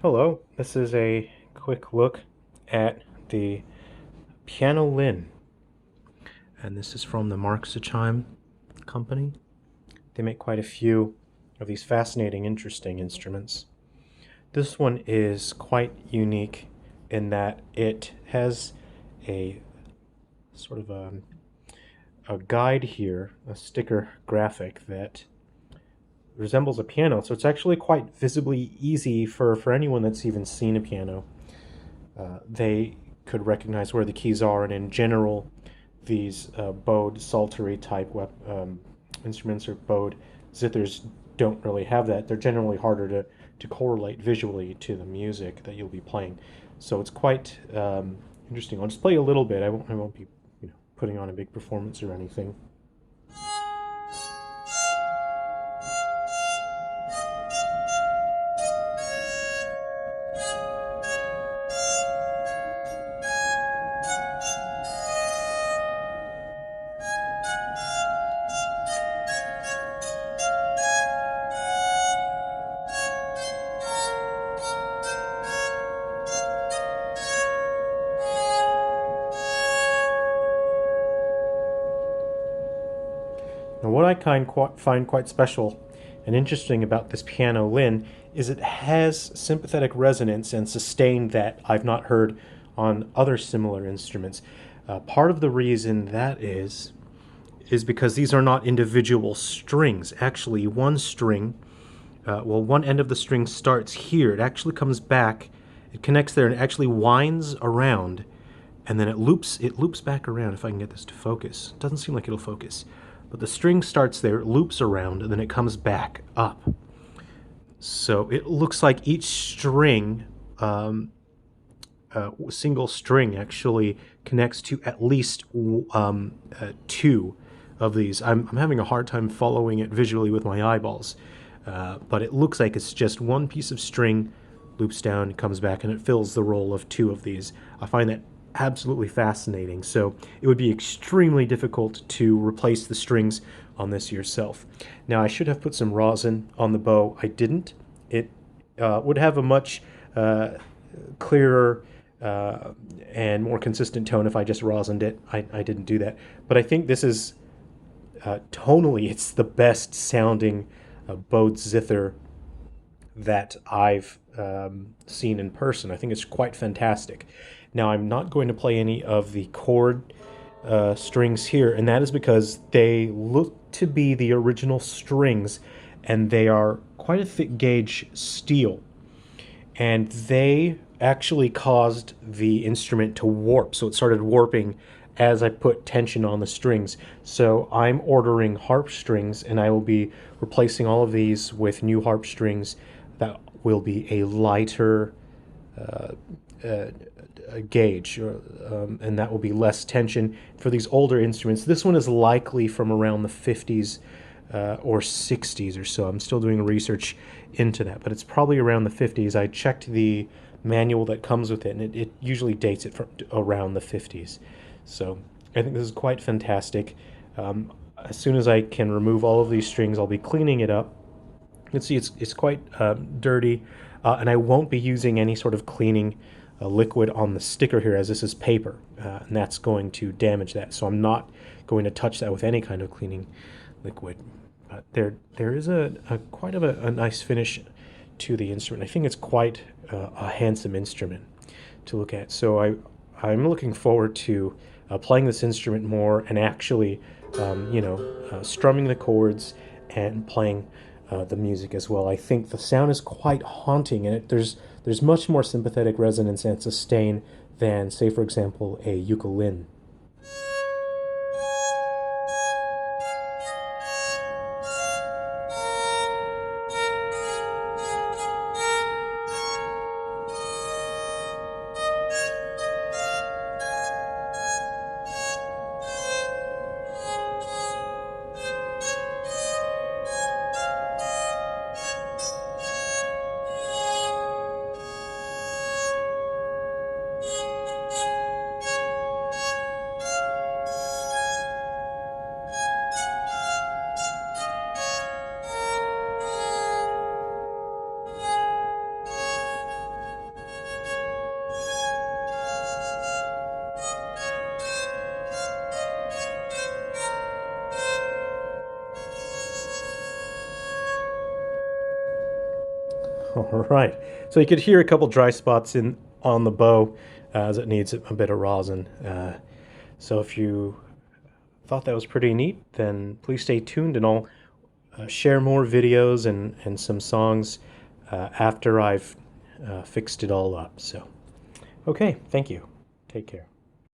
Hello, this is a quick look at the Pianolin, and this is from the Marxochime company. They make quite a few of these fascinating, interesting instruments. This one is quite unique in that it has a sort of a guide here, a sticker graphic that resembles a piano, so it's actually quite visibly easy for anyone that's even seen a piano. They could recognize where the keys are, and in general, these bowed psaltery type instruments or bowed zithers don't really have that. They're generally harder to correlate visually to the music that you'll be playing. So it's quite interesting. I'll just play a little bit. I won't be putting on a big performance or anything. Now, what I find quite special and interesting about this pianolin is it has sympathetic resonance and sustain that I've not heard on other similar instruments. Part of the reason that is because these are not individual strings. Actually, one end of the string starts here. It actually comes back, it connects there, and it actually winds around, and then it loops back around. If I can get this to focus, it doesn't seem like it'll focus. But the string starts there, it loops around, and then it comes back up. So it looks like each string, single string, actually connects to at least two of these. I'm having a hard time following it visually with my eyeballs, but it looks like it's just one piece of string, loops down, comes back, and it fills the role of two of these. I find that absolutely fascinating. So it would be extremely difficult to replace the strings on this yourself. Now, I should have put some rosin on the bow. I didn't. It would have a much clearer and more consistent tone if I just rosined it. I didn't do that. But I think this is tonally, it's the best sounding bowed zither that I've seen in person. I think it's quite fantastic. Now, I'm not going to play any of the chord strings here, and that is because they look to be the original strings, and they are quite a thick gauge steel. And they actually caused the instrument to warp, so it started warping as I put tension on the strings. So I'm ordering harp strings, and I will be replacing all of these with new harp strings that will be a lighter gauge, and that will be less tension for these older instruments. This one is likely from around the 50s or 60s or so. I'm still doing research into that, but it's probably around the 50s. I checked the manual that comes with it, and it usually dates it from around the 50s. So I think this is quite fantastic. As soon as I can remove all of these strings, I'll be cleaning it up. You can see it's quite dirty, and I won't be using any sort of cleaning liquid on the sticker here, as this is paper, and that's going to damage that. So I'm not going to touch that with any kind of cleaning liquid. But there is a quite of a nice finish to the instrument. I think it's quite a handsome instrument to look at. So I'm looking forward to playing this instrument more and actually strumming the chords and playing the music as well. I think the sound is quite haunting, and there's much more sympathetic resonance and sustain than, say, for example, a ukulele. All right. So you could hear a couple dry spots in on the bow as it needs a bit of rosin. So if you thought that was pretty neat, then please stay tuned and I'll share more videos and some songs after I've fixed it all up. So, okay, thank you. Take care.